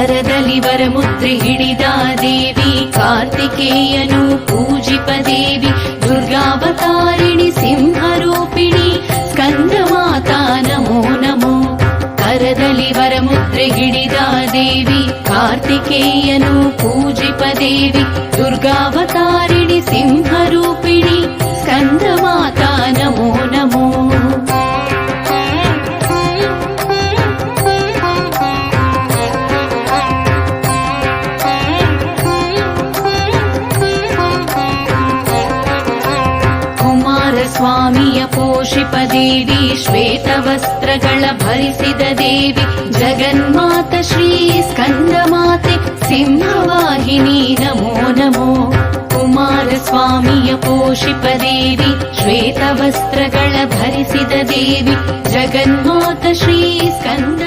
ಕರದಲ್ಲಿ ವರಮುದ್ರೆ ಹಿಡಿದ ದೇವಿ ಕಾರ್ತಿಕೇಯನು ಪೂಜಿಪ ದೇವಿ ದುರ್ಗಾವತಾರಿಣಿ ಸಿಂಹರೂಪಿಣಿ ಸ್ಕಂದ ಮಾತಾ ನಮೋ ನಮೋ ಕರದಲ್ಲಿ ವರಮುದ್ರೆ ಹಿಡಿದ ದೇವಿ ಕಾರ್ತಿಕೇಯನು ಪೂಜಿಪ ದೇವಿ ದುರ್ಗಾವತಾರಿಣಿ ಸಿಂಹರೂಪಿಣಿ ಸ್ಕಂದ ಮಾತಾ ನಮೋ ನಮೋ ಸ್ವಾಮಿಯ ಪೋಷಿಪ ದೇವಿ ಶ್ವೇತವಸ್ತ್ರಗಳ ಭರಿಸಿದ ದೇವಿ ಜಗನ್ಮಾತ ಶ್ರೀ ಸ್ಕಂದ ಮಾತೆ ಸಿಂಹವಾಹಿನಿ ನಮೋ ನಮೋ ಕುಮಾರ ಸ್ವಾಮಿಯ ಪೋಷಿಪ ದೇವಿ ಶ್ವೇತವಸ್ತ್ರಗಳ ಭರಿಸಿದ ದೇವಿ ಜಗನ್ಮಾತ ಶ್ರೀ ಸ್ಕಂದ